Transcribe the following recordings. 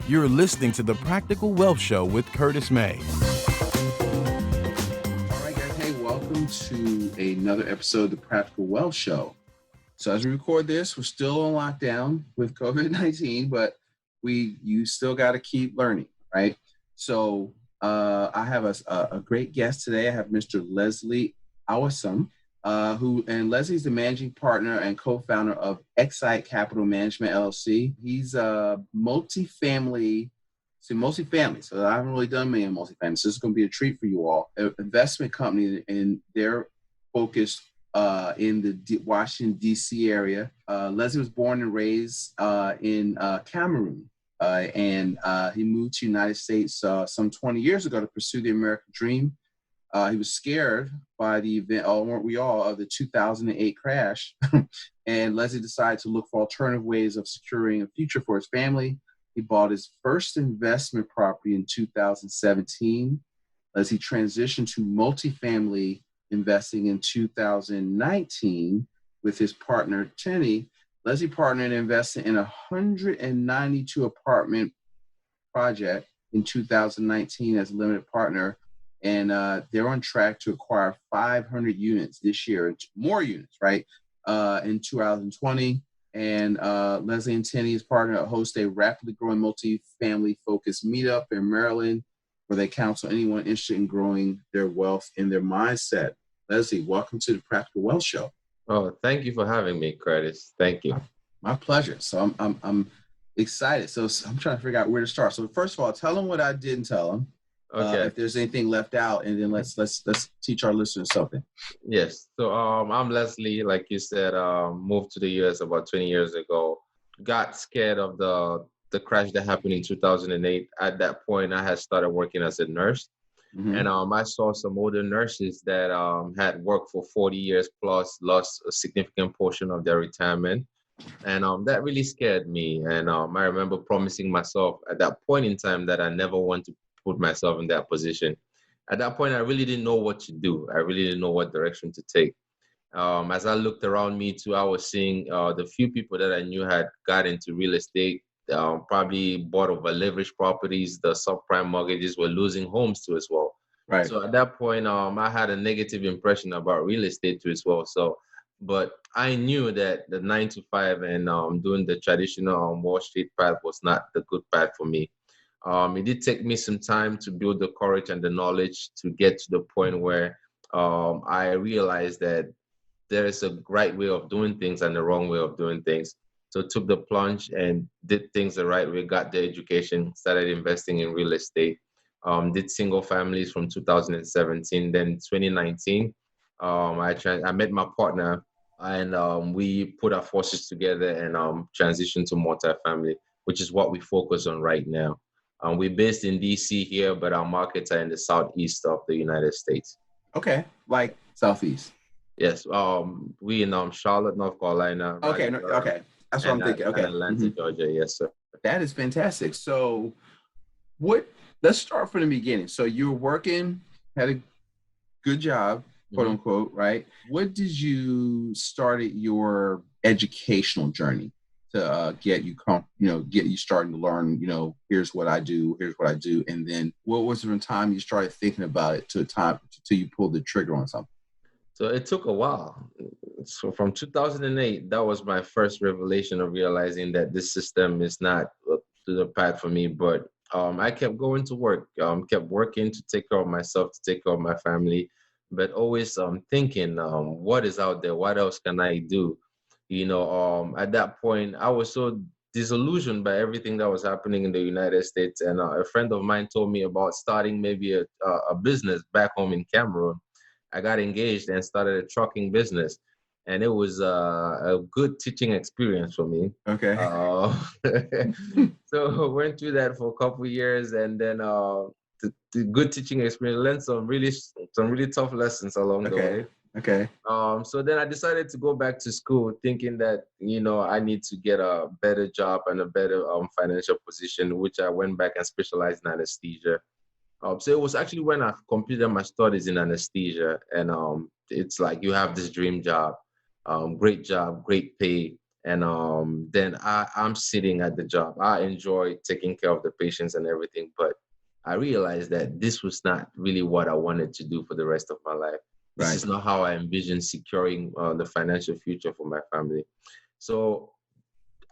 You're listening to the Practical Wealth Show with Curtis May. All right, guys. Hey, welcome to another episode of the Practical Wealth Show. So as we record this, we're still on lockdown with COVID-19, but you still got to keep learning, right? So I have a great guest today. I have Mr. Leslie Awasom, and Leslie's the managing partner and co-founder of Xsite Capital Investment LLC. He's a multifamily, so I haven't really done many multifamily, so this is going to be a treat for you all. An investment company, and they're focused in the Washington, D.C. area. Leslie was born and raised in Cameroon, and he moved to the United States some 20 years ago to pursue the American dream. He was scared by the event, weren't we all, of the 2008 crash. And Leslie decided to look for alternative ways of securing a future for his family. He bought his first investment property in 2017 as he transitioned to multifamily investing in 2019 with his partner, Tenny. Leslie partnered and invested in a 192 apartment project in 2019 as a limited partner. And they're on track to acquire 500 units this year, more units, right, in 2020. And Leslie and Tenny's partner host a rapidly growing multifamily focused meetup in Maryland where they counsel anyone interested in growing their wealth and their mindset. Leslie, welcome to the Practical Wealth Show. Oh, thank you for having me, Curtis. Thank you. My pleasure. So I'm excited. So I'm trying to figure out where to start. So first of all, tell them what I didn't tell them. Okay. If there's anything left out, and then let's teach our listeners something. Yes. So I'm Leslie. Like you said, moved to the U.S. about 20 years ago. Got scared of the crash that happened in 2008. At that point, I had started working as a nurse. Mm-hmm. And I saw some older nurses that had worked for 40 years plus, lost a significant portion of their retirement. And that really scared me. And I remember promising myself at that point in time that I never want to put myself in that position. At that point, I really didn't know what to do. I really didn't know what direction to take. As I looked around me too, I was seeing the few people that I knew had got into real estate, probably bought over leveraged properties. The subprime mortgages were losing homes too as well. Right. So at that point, I had a negative impression about real estate too as well. But I knew that the 9 to 5 and doing the traditional Wall Street path was not the good path for me. It did take me some time to build the courage and the knowledge to get to the point where I realized that there is a right way of doing things and the wrong way of doing things. So took the plunge and did things the right way, got the education, started investing in real estate, did single families from 2017. Then 2019, I met my partner and we put our forces together and transitioned to multifamily, which is what we focus on right now. We're based in D.C. here, but our markets are in the southeast of the United States. Okay, like southeast. Yes, we in Charlotte, North Carolina. Okay, okay, that's what I'm thinking. Okay, Atlanta, Georgia. Yes, sir. That is fantastic. So, let's start from the beginning. So you were working, had a good job, quote unquote, right? What did you started your educational journey to get you starting to learn, here's what I do, and then what was the time you started thinking about it to the time till you pulled the trigger on something? So it took a while. So from 2008, that was my first revelation of realizing that this system is not to the path for me. But I kept going to work, kept working to take care of myself, to take care of my family, but always thinking, what is out there? What else can I do? At that point, I was so disillusioned by everything that was happening in the United States. And a friend of mine told me about starting maybe a business back home in Cameroon. I got engaged and started a trucking business. And it was a good teaching experience for me. Okay. So I went through that for a couple of years, and then the good teaching experience, learned some really tough lessons along the way. Okay. So then I decided to go back to school thinking that, I need to get a better job and a better financial position, which I went back and specialized in anesthesia. So it was actually when I completed my studies in anesthesia, and it's like you have this dream job, great pay, And then I'm sitting at the job. I enjoy taking care of the patients and everything, but I realized that this was not really what I wanted to do for the rest of my life. This is not how I envision securing the financial future for my family. So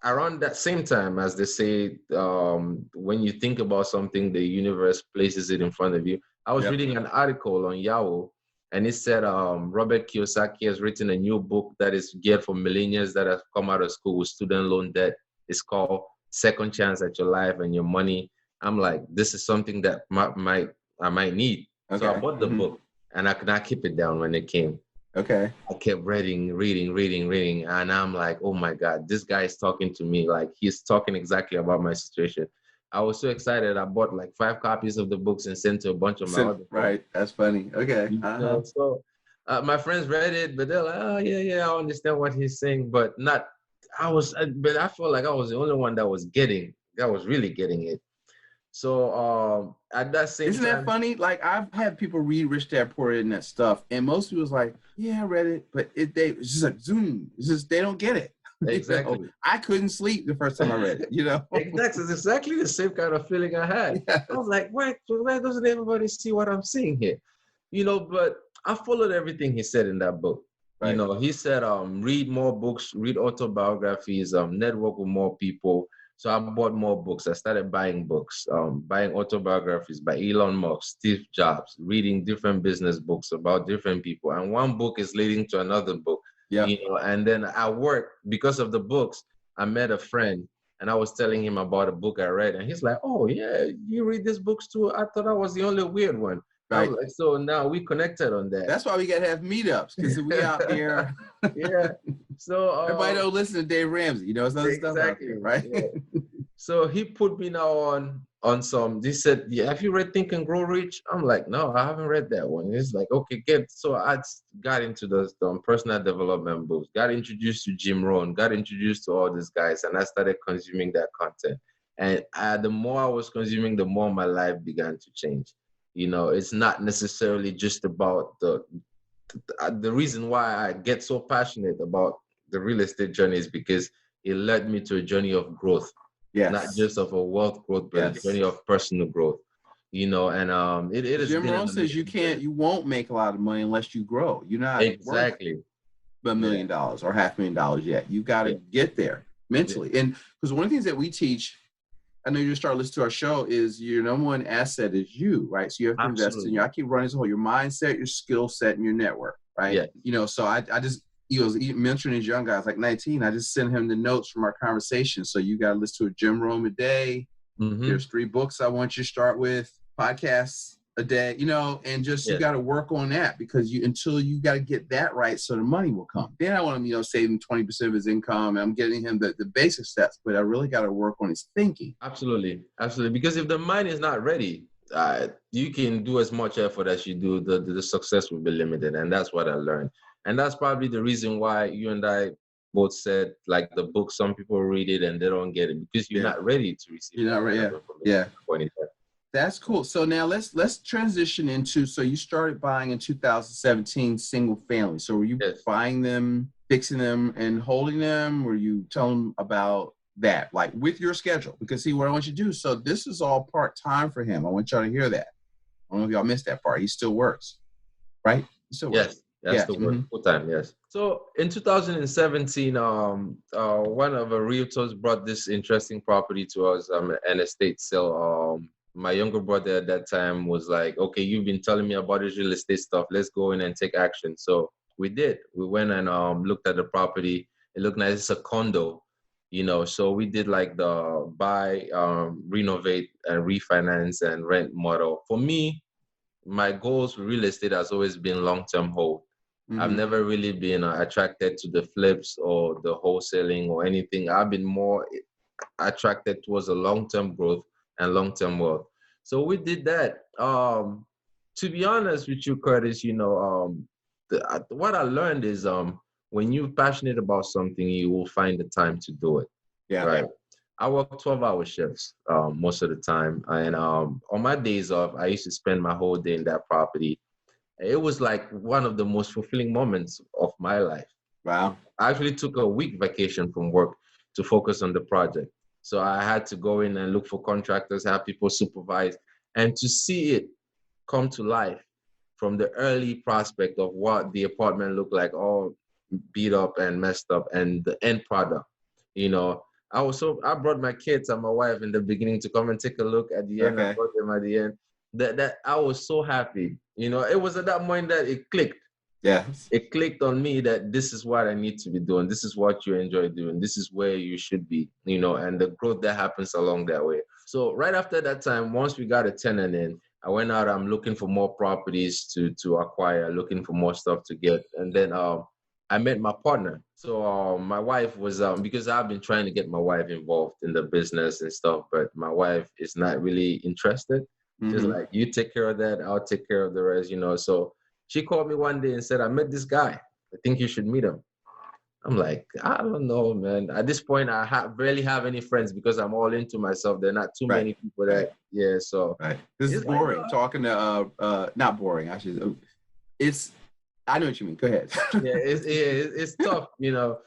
around that same time, as they say, when you think about something, the universe places it in front of you. I was reading an article on Yahoo, and it said Robert Kiyosaki has written a new book that is geared for millennials that have come out of school with student loan debt. It's called Second Chance at Your Life and Your Money. I'm like, this is something that I might need. Okay. So I bought the book, and I could not keep it down when it came. Okay. I kept reading, and I'm like, oh my God, this guy is talking to me. Like, he's talking exactly about my situation. I was so excited. I bought like 5 copies of the books and sent to a bunch of my other friends. Right. That's funny. Okay. So my friends read it, but they're like, oh yeah, I understand what he's saying, but I felt like I was the only one that was really getting it. So at that same Isn't that funny? Like, I've had people read Rich Dad Poor Dad and that stuff, and most people was like, yeah, I read it, but it's just like zoom. It's just they don't get it. Exactly. You know? I couldn't sleep the first time I read it, you know? Exactly. It's exactly the same kind of feeling I had. Yes. I was like, why doesn't everybody see what I'm seeing here? You know, but I followed everything he said in that book. Right. You know, he said, read more books, read autobiographies, network with more people. So I bought more books. I started buying books, buying autobiographies by Elon Musk, Steve Jobs, reading different business books about different people. And one book is leading to another book. Yeah. You know, and then at work, because of the books, I met a friend, and I was telling him about a book I read, and he's like, "Oh yeah, you read these books too? I thought I was the only weird one." Right. Like, so now we connected on that. That's why we gotta have meetups, because we out here. Yeah. So everybody don't listen to Dave Ramsey, you know, it's other stuff out there, right? Yeah. So he put me now on some. He said, "Yeah, have you read Think and Grow Rich?" I'm like, "No, I haven't read that one." He's like, "Okay, good." So I got into the personal development books, got introduced to Jim Rohn, got introduced to all these guys, and I started consuming that content. And the more I was consuming, the more my life began to change. You know, it's not necessarily just about the reason why I get so passionate about the real estate journey is because it led me to a journey of growth. Yes. Not just of a wealth growth, but a journey of personal growth. You know, and it is. Jim Rohn says you won't make a lot of money unless you grow. You're not exactly worth $1 million or $500,000 yet. You got to get there mentally. And because one of the things that we teach, I know you just started listening to our show, is your number one asset is you, right? So you have to invest in you. I keep running this whole your mindset, your skill set, and your network, right? Yeah. You know, so I just, he was mentoring these young guys, like 19. I just sent him the notes from our conversation. So you got to listen to a Jim Rohn a day. There's 3 books I want you to start with, podcasts a day, you know, and just you got to work on that, because until you got to get that right, so the money will come. Then I want him, you know, saving 20% of his income. And I'm getting him the basic steps, but I really got to work on his thinking. Absolutely. Because if the mind is not ready, you can do as much effort as you do, the success will be limited. And that's what I learned. And that's probably the reason why you and I both said, like, the book, some people read it and they don't get it because you're not ready to receive it. You're not ready. Yeah. That's cool. So now let's transition into, so you started buying in 2017 single family. So were you buying them, fixing them, and holding them? Were you telling them about that, like with your schedule? Because see, what I want you to do, so this is all part-time for him. I want y'all to hear that. I don't know if y'all missed that part. He still works, right? He still works. Yes. That's the word, full time, yes. So in 2017, one of the realtors brought this interesting property to us, an estate sale. My younger brother at that time was like, "Okay, you've been telling me about this real estate stuff. Let's go in and take action." So we did. We went and looked at the property. It looked nice. It's a condo, you know. So we did like the buy, renovate, and refinance and rent model. For me, my goals with real estate has always been long-term hold. I've never really been attracted to the flips or the wholesaling or anything. I've been more attracted towards a long-term growth and long-term wealth. So we did that. To be honest with you, Curtis, you know, what I learned is when you're passionate about something, you will find the time to do it. Yeah. Right. I work 12-hour shifts most of the time. And on my days off, I used to spend my whole day in that property. It was like one of the most fulfilling moments of my life. Wow. I actually took a week vacation from work to focus on the project. So I had to go in and look for contractors, have people supervise, and to see it come to life from the early prospect of what the apartment looked like, all beat up and messed up, and the end product. You know, I brought my kids and my wife in the beginning to come and take a look at the end. I Okay. brought them at the end. That I was so happy. You know, it was at that moment that it clicked. Yeah. It clicked on me that this is what I need to be doing. This is what you enjoy doing. This is where you should be, you know, and the growth that happens along that way. So right after that time, once we got a tenant in, I went out, I'm looking for more properties to acquire, looking for more stuff to get. And then I met my partner. So my wife was, because I've been trying to get my wife involved in the business and stuff, but my wife is not really interested. Just like, you take care of that, I'll take care of the rest, you know. So she called me one day and said, I met this guy. I think you should meet him. I'm like, I don't know, man. At this point, I barely have any friends because I'm all into myself. There are not too many people that, so. Right. This is boring. Talking to, not boring, actually. I know what you mean. Go ahead. It's tough, you know.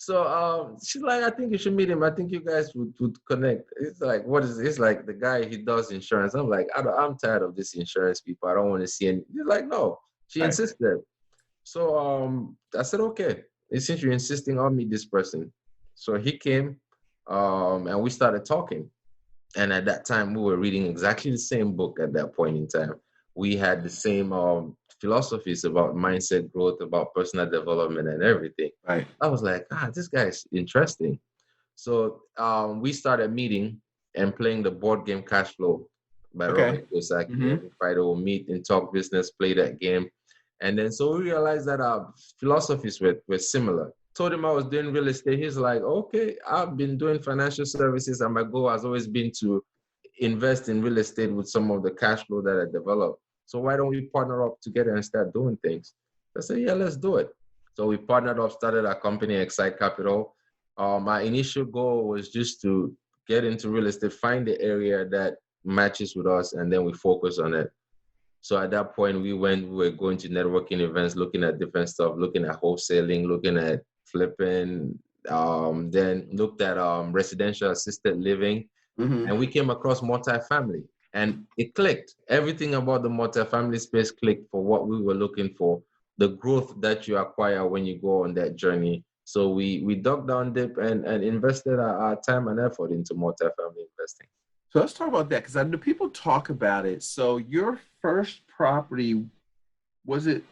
So she's like, I think you should meet him. I think you guys would connect. It's like, what is it? It's like the guy, he does insurance. I'm like, I'm tired of this insurance people. I don't want to see any. He's like, no. She insisted. So I said, okay, since you're insisting, I'll meet this person. So he came and we started talking. And at that time, we were reading exactly the same book at that point in time. We had the same philosophies about mindset growth, about personal development and everything. Right. I was like, this guy's interesting. So we started meeting and playing the board game Cash Flow by Robert Kiyosaki. Every Friday we'll meet and talk business, play that game. And then so we realized that our philosophies were similar. Told him I was doing real estate. He's like, okay, I've been doing financial services and my goal has always been to invest in real estate with some of the cash flow that I developed. So why don't we partner up together and start doing things? I said, yeah, let's do it. So we partnered up, started our company, Xsite Capital. My initial goal was just to get into real estate, find the area that matches with us, and then we focus on it. So at that point, we were going to networking events, looking at different stuff, looking at wholesaling, looking at flipping, then looked at residential assisted living, and we came across multifamily, and it clicked. Everything about the multifamily space clicked for what we were looking for, the growth that you acquire when you go on that journey. So we dug down deep and invested our time and effort into multifamily investing. So let's talk about that, because I know people talk about it. So your first property, was it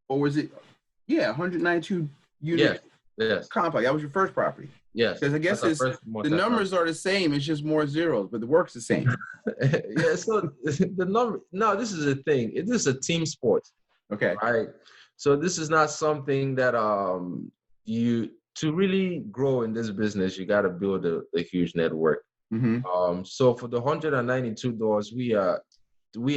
192 unit complex? That was your first property? Yes. Because I guess the numbers are the same. It's just more zeros, but the work's the same. Yeah. So the number. No, this is a thing. It is a team sport. Okay. Right. So this is not something that to really grow in this business, you got to build a huge network. So for the 192 doors, we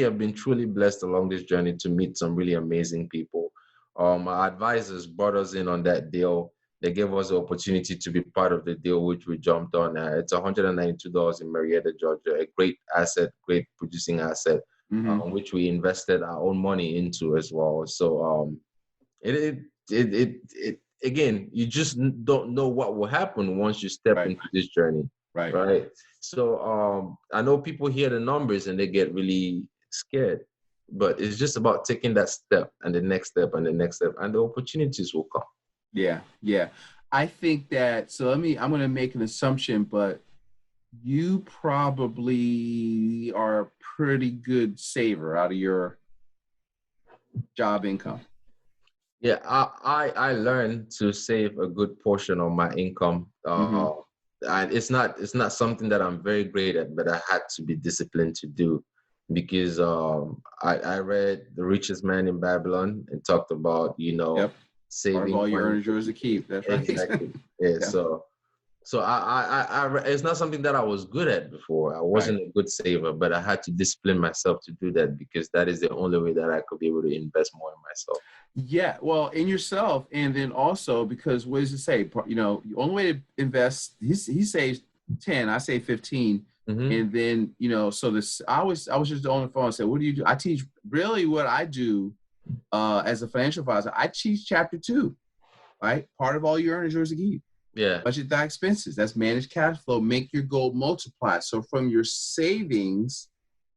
have been truly blessed along this journey to meet some really amazing people. Our advisors brought us in on that deal. They gave us the opportunity to be part of the deal, which we jumped on. It's $192 in Marietta, Georgia, a great asset, great producing asset, which we invested our own money into as well. So again, you just don't know what will happen once you step into this journey. Right. So I know people hear the numbers and they get really scared, but it's just about taking that step and the next step and the next step, and the opportunities will come. Yeah. I think that, I'm going to make an assumption, but you probably are a pretty good saver out of your job income. Yeah, I learned to save a good portion of my income. And it's not something that I'm very great at, but I had to be disciplined to do, because I read The Richest Man in Babylon and talked about, saving all you earn is yours to keep. That's right. Exactly. Yeah. So I it's not something that I was good at before. I wasn't a good saver, but I had to discipline myself to do that, because that is the only way that I could be able to invest more in myself. Yeah, well, in yourself, and then also because what does it say? The only way to invest, he saves 10, I say 15, and then so this. I was just on the phone and said, "What do you do?" I teach. Really, what I do as a financial advisor, I teach chapter 2. right? Part of all you earn is yours to keep. Yeah. Budget thy expenses. That's managed cash flow. Make your goal multiply. So from your savings,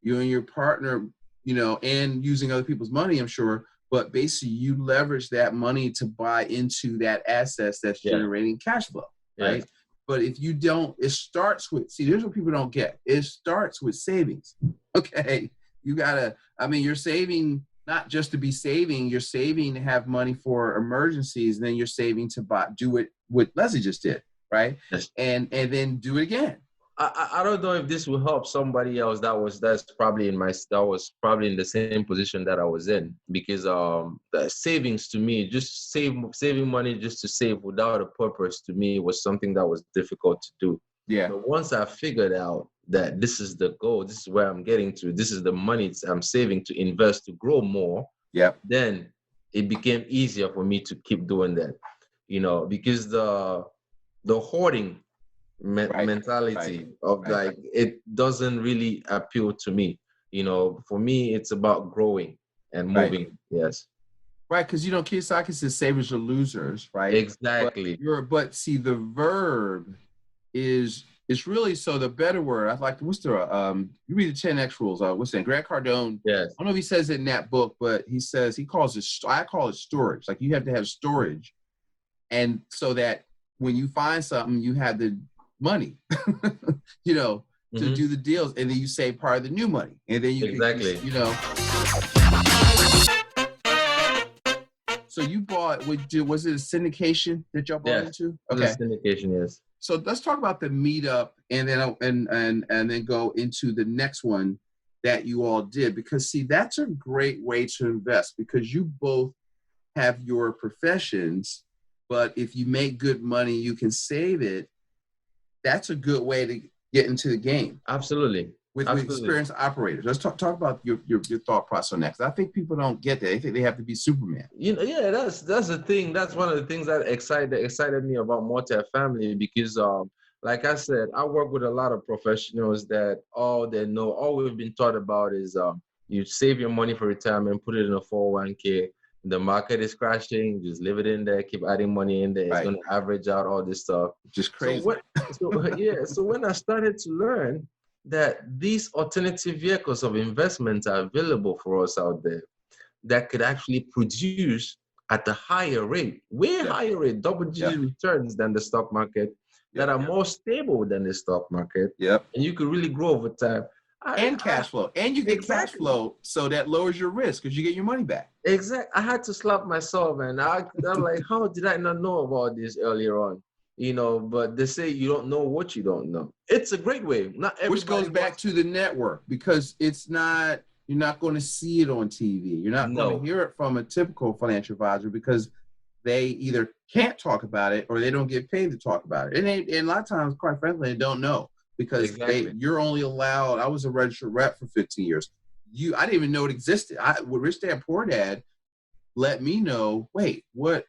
you and your partner, and using other people's money, I'm sure, but basically you leverage that money to buy into that assets that's generating cash flow, right? Yes. But if you don't, it starts with, here's what people don't get. It starts with savings. Okay. You're saving not just to be saving, you're saving to have money for emergencies, and then you're saving to do what Leslie just did, right? Yes. And then do it again. I don't know if this will help somebody else that was probably in the same position that I was in, because the savings to me, just saving money just to save without a purpose, to me was something that was difficult to do. Yeah. But once I figured out that this is the goal, this is where I'm getting to, this is the money I'm saving to invest to grow more, then it became easier for me to keep doing that, because the hoarding mentality of like, it doesn't really appeal to me. For me, it's about growing and moving. Yes. Right, because Kiyosaki says savers are losers, right? Exactly. But see, the verb is really, so the better word. I like, what's the you read the 10X rules. What's that? Grant Cardone. Yes. I don't know if he says it in that book, but he calls it. I call it storage. Like, you have to have storage, and so that when you find something, you have the money, to do the deals, and then you save part of the new money, and then you So you bought, was it a syndication that y'all bought into? Okay. Syndication, yes. So let's talk about the meetup, and then and then go into the next one that you all did, because see, that's a great way to invest, because you both have your professions, but if you make good money, you can save it. That's a good way to get into the game. Absolutely. With experienced operators. Let's talk about your thought process on that, because I think people don't get that. They think they have to be Superman. That's the thing. That's one of the things that excited me about multifamily, because like I said, I work with a lot of professionals that all we've been taught about is you save your money for retirement, put it in a 401k. The market is crashing, just leave it in there, keep adding money in there. It's going to average out all this stuff. Just crazy. So when I started to learn that these alternative vehicles of investment are available for us out there that could actually produce at a higher rate, higher rate, double-digit returns than the stock market, that are more stable than the stock market. Yep. And you could really grow over time. And cash flow. And you get cash flow, so that lowers your risk because you get your money back. Exactly. I had to slap myself, man. I'm like, how did I not know about this earlier on? But they say you don't know what you don't know. It's a great way. Not everybody. Which goes back to the network, because it's not, you're not going to see it on TV. You're not going to hear it from a typical financial advisor, because they either can't talk about it or they don't get paid to talk about it. And a lot of times, quite frankly, they don't know, because you're only allowed. I was a registered rep for 15 years. I didn't even know it existed. With Rich Dad Poor Dad let me know, wait, what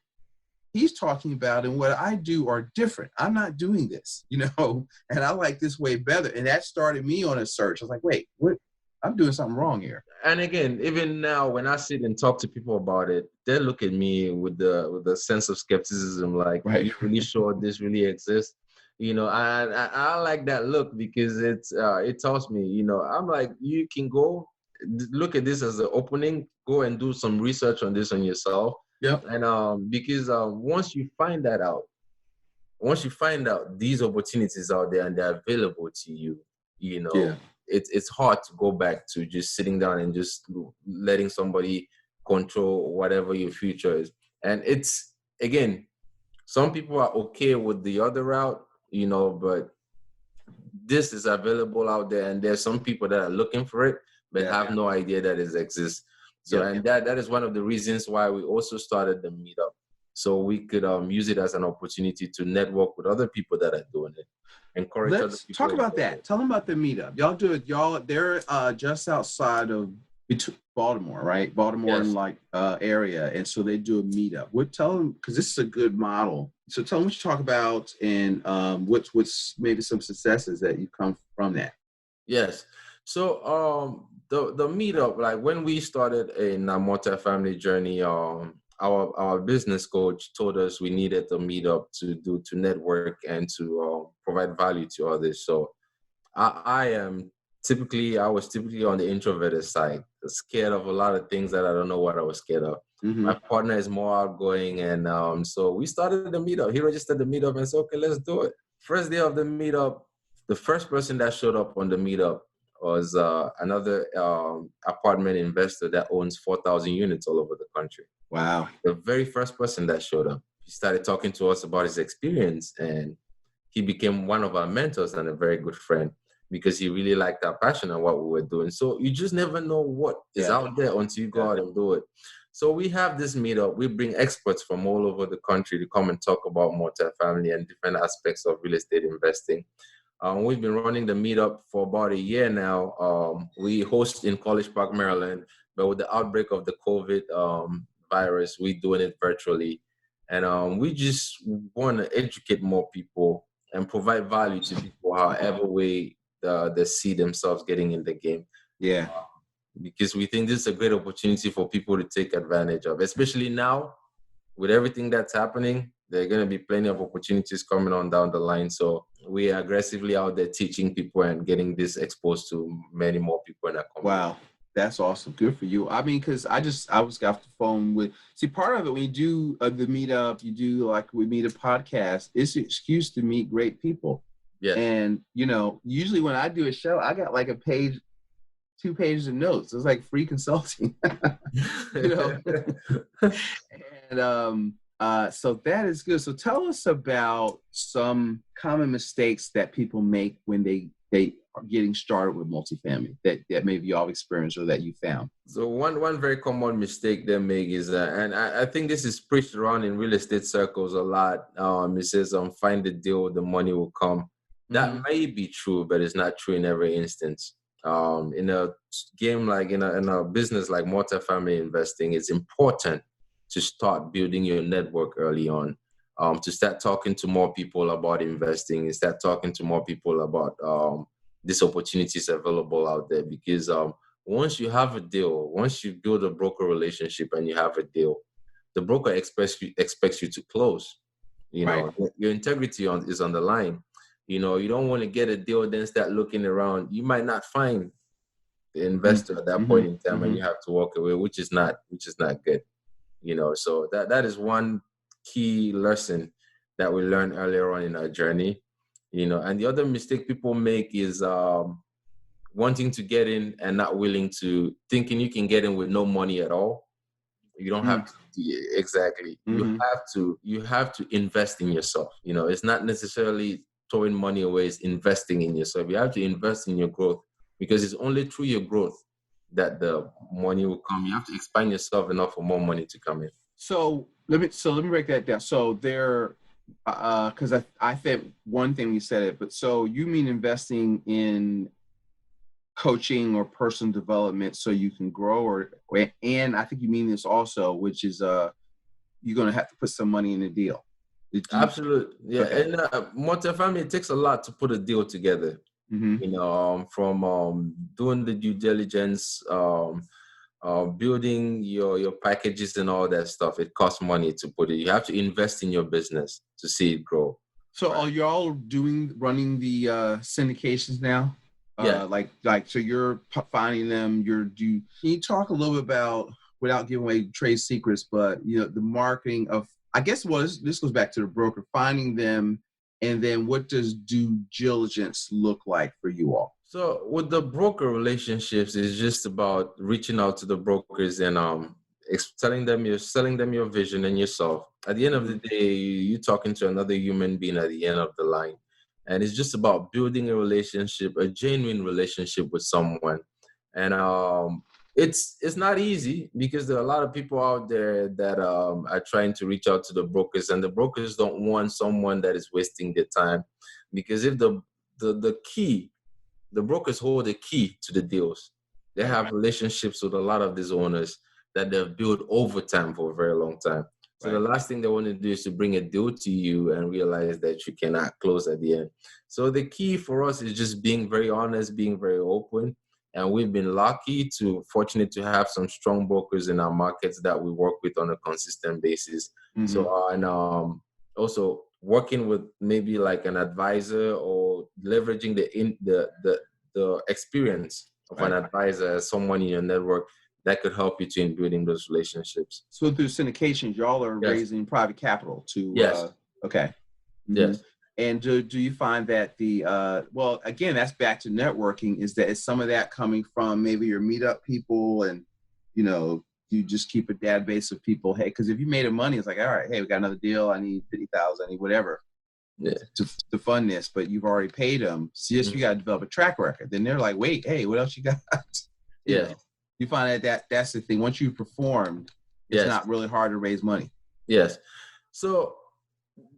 he's talking about and what I do are different. I'm not doing this, and I like this way better. And that started me on a search. I was like, wait, what? I'm doing something wrong here. And again, even now, when I sit and talk to people about it, they look at me with the sense of skepticism, like, are you really sure this really exists? I like that look, because it tells me, I'm like, you can go look at this as an opening, go and do some research on this on yourself. Yeah. And because once you find out these opportunities out there and they're available to you, it's hard to go back to just sitting down and just letting somebody control whatever your future is. And it's, again, some people are okay with the other route, but this is available out there, and there's some people that are looking for it but have no idea that it exists. So, that is one of the reasons why we also started the meetup, so we could use it as an opportunity to network with other people that are doing it. Encourage other people. Let's talk about that. Tell them about the meetup. Y'all do it. They're just outside of Baltimore, right? Baltimore and area, and so they do a meetup. Tell them, because this is a good model. So tell them what you talk about, and what's maybe some successes that you come from that. Yes. So the meetup, like when we started in our multifamily journey, our business coach told us we needed a meetup to network and to provide value to others. So I was typically on the introverted side, scared of a lot of things that I don't know what I was scared of. Mm-hmm. My partner is more outgoing, and so we started the meetup. He registered the meetup and said, okay, let's do it. First day of the meetup, the first person that showed up on the meetup was another apartment investor that owns 4,000 units all over the country. Wow. The very first person that showed up, he started talking to us about his experience, and he became one of our mentors and a very good friend because he really liked our passion and what we were doing. So you just never know what is out there until you go out and do it. So we have this meetup. We bring experts from all over the country to come and talk about multifamily and different aspects of real estate investing. We've been running the meetup for about a year now. We host in College Park, Maryland, but with the outbreak of the COVID virus, we're doing it virtually. And we just want to educate more people and provide value to people however way they see themselves getting in the game. Yeah. Because we think this is a great opportunity for people to take advantage of, especially now with everything that's happening. There are going to be plenty of opportunities coming on down the line. So we are aggressively out there teaching people and getting this exposed to many more people in our community. Wow. That's awesome. Good for you. I mean, because I was off the phone with, part of it, when you do the meetup, you do like we meet a podcast, it's an excuse to meet great people. Yeah. And, usually when I do a show, I got like 2 pages of notes. It's like free consulting, and so that is good. So tell us about some common mistakes that people make when they are getting started with multifamily that maybe y'all experienced or that you found. So one very common mistake they make is, and I think this is preached around in real estate circles a lot. It says, find the deal, the money will come. That may be true, but it's not true in every instance. In a game like in a business like multifamily investing, it's important to start building your network early on, to start talking to more people about investing, and start talking to more people about these opportunities available out there. Because once you have a deal, once you build a broker relationship and you have a deal, the broker expects you to close. Your integrity is on the line. You don't want to get a deal, then start looking around. You might not find the investor at that point in time, and you have to walk away, which is not good. So that is one key lesson that we learned earlier on in our journey. And the other mistake people make is wanting to get in and not willing to, thinking you can get in with no money at all. You don't have to, exactly. You have to invest in yourself. It's not necessarily throwing money away, is investing in yourself. You have to invest in your growth, because it's only through your growth that the money will come. You have to expand yourself enough for more money to come in. So let me break that down. So there, because I think one thing you said it, but so you mean investing in coaching or personal development so you can grow, and I think you mean this also, which is you're going to have to put some money in the deal. Absolutely. Yeah. Okay. And multifamily, it takes a lot to put a deal together. From doing the due diligence, building your packages and all that stuff. It costs money to put it. You have to invest in your business to see it grow. So are you all running the syndications now? Yeah. So you're finding them. Can you talk a little bit about, without giving away trade secrets, but the marketing of, I guess, this goes back to the broker, finding them, and then what does due diligence look like for you all? So with the broker relationships, it's just about reaching out to the brokers and telling them your vision and yourself. At the end of the day, you're talking to another human being at the end of the line. And it's just about building a relationship, a genuine relationship with someone. And it's not easy, because there are a lot of people out there that are trying to reach out to the brokers, and the brokers don't want someone that is wasting their time. Because if the brokers hold the key to the deals. They have relationships with a lot of these owners that they've built over time for a very long time. So the last thing they want to do is to bring a deal to you and realize that you cannot close at the end. So the key for us is just being very honest, being very open, And we've been fortunate to have some strong brokers in our markets that we work with on a consistent basis. Mm-hmm. So, and also working with maybe like an advisor or leveraging the experience of an advisor as someone in your network that could help you in building those relationships. So through syndications, y'all are raising private capital to. Yes. Okay. Mm-hmm. Yes. And do you find that well, again, that's back to networking, is some of that coming from maybe your meetup people, and, you just keep a database of people, hey, because if you made money, it's like, all right, hey, we got another deal, I need 50,000, I need whatever to fund this, but you've already paid them. So yes, you got to develop a track record. Then they're like, wait, hey, what else you got? You find that's the thing. Once you've performed, it's not really hard to raise money. Yes. So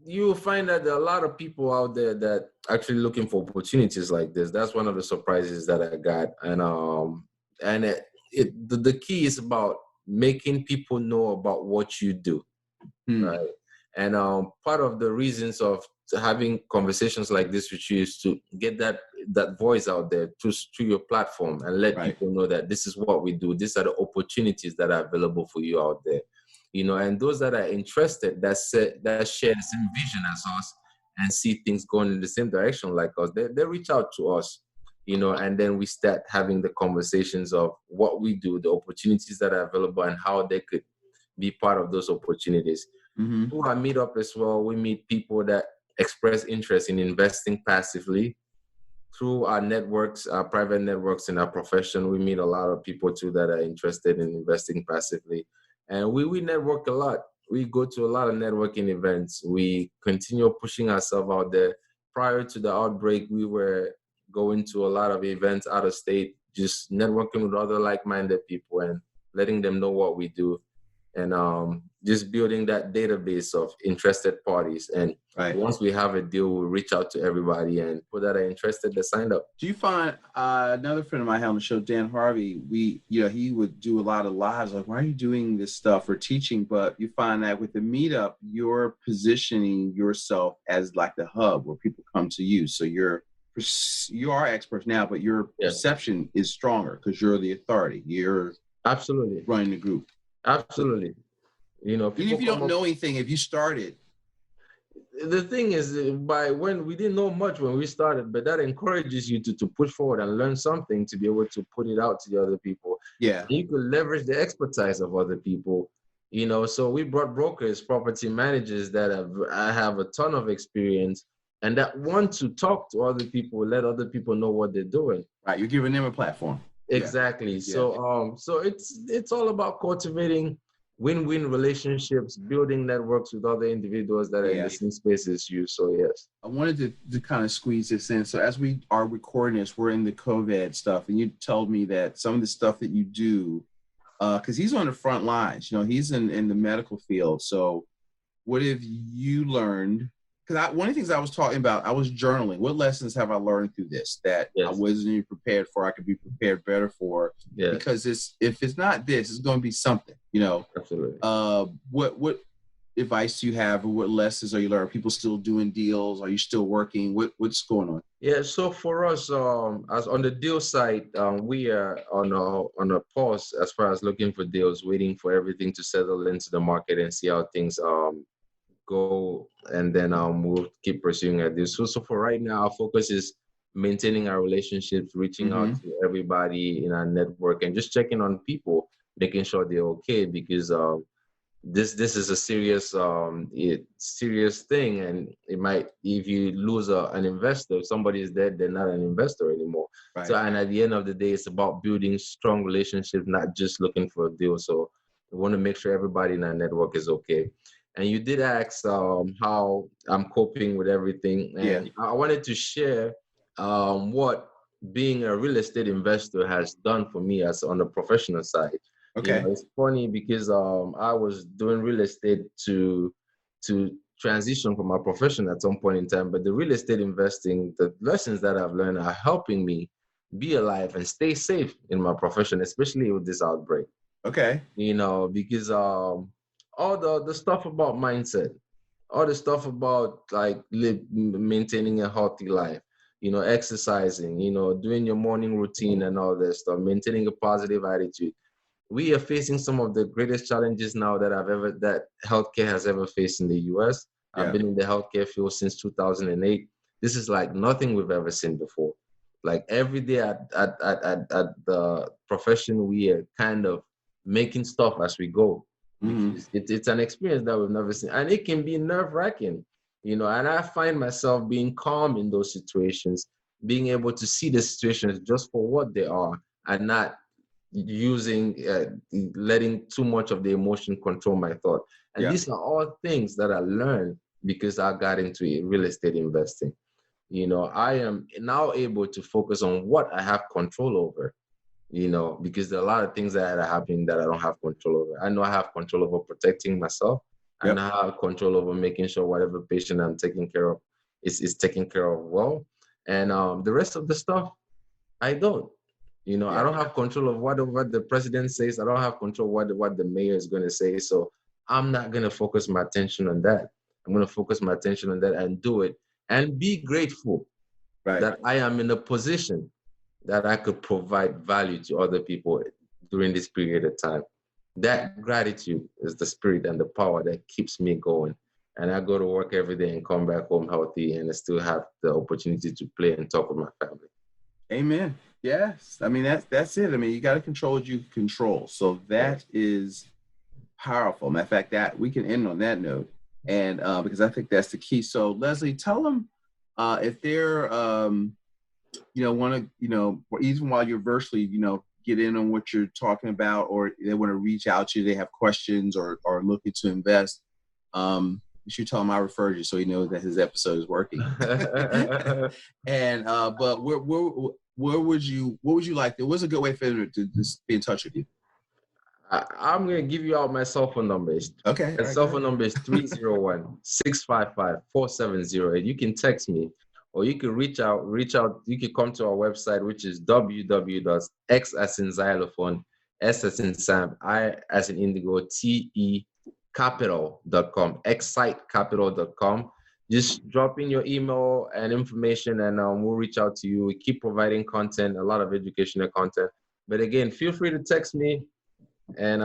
you will find that there are a lot of people out there that actually looking for opportunities like this. That's one of the surprises that I got. And the key is about making people know about what you do, right? And part of the reasons of having conversations like this with you is to get that voice out there through your platform and let people know that this is what we do. These are the opportunities that are available for you out there. And those that are interested, that share the same vision as us and see things going in the same direction like us, they reach out to us, and then we start having the conversations of what we do, the opportunities that are available, and how they could be part of those opportunities. Mm-hmm. Through our meetup as well, we meet people that express interest in investing passively. Through our networks, our private networks in our profession, we meet a lot of people too that are interested in investing passively. And we network a lot. We go to a lot of networking events. We continue pushing ourselves out there. Prior to the outbreak, we were going to a lot of events out of state, just networking with other like-minded people and letting them know what we do. And just building that database of interested parties. And once we have a deal, we'll reach out to everybody and people that are interested to sign up. Do you find another friend of mine on the show, Dan Harvey, he would do a lot of lives, like, why are you doing this stuff or teaching? But you find that with the meetup, you're positioning yourself as like the hub where people come to you. So you are experts now, but your perception is stronger because you're the authority. You're absolutely running the group. Absolutely. Even if you don't know anything, if you started. The thing is, when we didn't know much when we started, but that encourages you to push forward and learn something to be able to put it out to the other people. Yeah. And you could leverage the expertise of other people, so we brought brokers, property managers that have a ton of experience and that want to talk to other people, let other people know what they're doing. Right. You're giving them a platform. Exactly. Yeah. So it's all about cultivating win-win relationships, building networks with other individuals that are in the same space as you. So yes. I wanted to kind of squeeze this in. So as we are recording this, we're in the COVID stuff, and you told me that some of the stuff that you do, because he's on the front lines, he's in the medical field. So what have you learned? Because one of the things I was talking about, I was journaling. What lessons have I learned through this that I wasn't even prepared for? I could be prepared better for. Yes. Because if it's not this, it's going to be something. Absolutely. What advice do you have, or what lessons are you learning? Are people still doing deals? Are you still working? What's going on? Yeah. So for us, as on the deal side, we are on a pause as far as looking for deals, waiting for everything to settle into the market and see how things go, and then we'll keep pursuing at this. So for right now, our focus is maintaining our relationships, reaching out to everybody in our network, and just checking on people, making sure they're okay, because this is a serious thing, and it might, if you lose an investor, if somebody is dead, they're not an investor anymore. Right. So, and at the end of the day, it's about building strong relationships, not just looking for a deal. So we want to make sure everybody in our network is okay. And you did ask how I'm coping with everything. And I wanted to share what being a real estate investor has done for me as on the professional side. Okay. It's funny because I was doing real estate to transition from my profession at some point in time. But the real estate investing, the lessons that I've learned are helping me be alive and stay safe in my profession, especially with this outbreak. Okay. Because all the stuff about mindset, all the stuff about like maintaining a healthy life, exercising, doing your morning routine and all this stuff, maintaining a positive attitude. We are facing some of the greatest challenges now that healthcare has ever faced in the US. Yeah. I've been in the healthcare field since 2008. This is like nothing we've ever seen before. Like every day at the profession, we are kind of making stuff as we go. It's an experience that we've never seen, and it can be nerve-wracking, and I find myself being calm in those situations, being able to see the situations just for what they are and not letting too much of the emotion control my thought. And these are all things that I learned because I got into real estate investing. I am now able to focus on what I have control over, because there are a lot of things that are happening that I don't have control over. I know I have control over protecting myself. And I have control over making sure whatever patient I'm taking care of is taken care of well. And the rest of the stuff, I don't. I don't have control of whatever the president says. I don't have control of what the mayor is going to say. So I'm not going to focus my attention on that. I'm going to focus my attention on that and do it and be grateful that I am in a position that I could provide value to other people during this period of time. That gratitude is the spirit and the power that keeps me going. And I go to work every day and come back home healthy and I still have the opportunity to play and talk with my family. Amen. Yes. I mean, that's it. I mean, you got to control what you control. So that is powerful. Matter of fact, that we can end on that note. And because I think that's the key. So Leslie, tell them if they're, want to, even while you're virtually, get in on what you're talking about, or they want to reach out to you, they have questions or looking to invest. You should tell him I referred you so he knows that his episode is working. And but what would you like? What's a good way for them to just be in touch with you? I'm going to give you out my cell phone number. Okay. My cell phone number is 301-655-4708. You can text me or you can reach out. You can come to our website, which is www.x as in xylophone, S as in Sam, I as in indigo, TE capital.com, xsitecapital.com. Just drop in your email and information and we'll reach out to you. We keep providing content, a lot of educational content. But again, feel free to text me and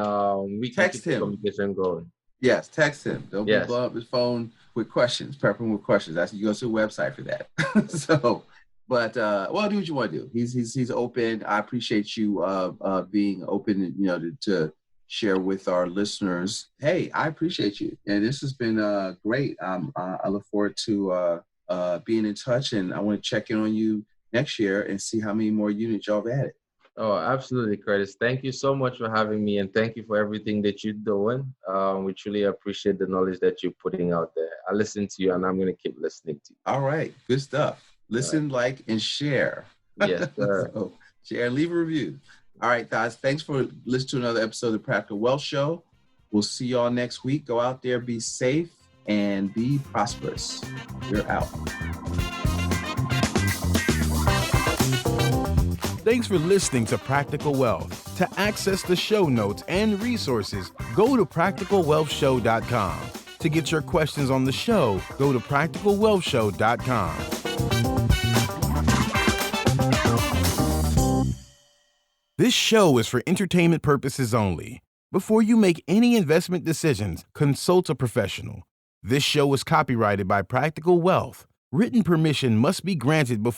we can keep the communication going. Yes, text him. Don't be blowing up his phone with questions, prepping with questions. That's you go to the website for that. So, but do what you want to do. He's open. I appreciate you being open, to share with our listeners. Hey, I appreciate you, and this has been great. I look forward to being in touch, and I want to check in on you next year and see how many more units y'all have added. Oh, absolutely, Curtis. Thank you so much for having me, and thank you for everything that you're doing. We truly appreciate the knowledge that you're putting out there. I listen to you, and I'm going to keep listening to you. All right. Good stuff. Listen, like, and share. Yes, sir. So, share and leave a review. All right, guys. Thanks for listening to another episode of the Practical Wealth Show. We'll see y'all next week. Go out there, be safe, and be prosperous. We're out. Thanks for listening to Practical Wealth. To access the show notes and resources, go to practicalwealthshow.com. To get your questions on the show, go to practicalwealthshow.com. This show is for entertainment purposes only. Before you make any investment decisions, consult a professional. This show is copyrighted by Practical Wealth. Written permission must be granted before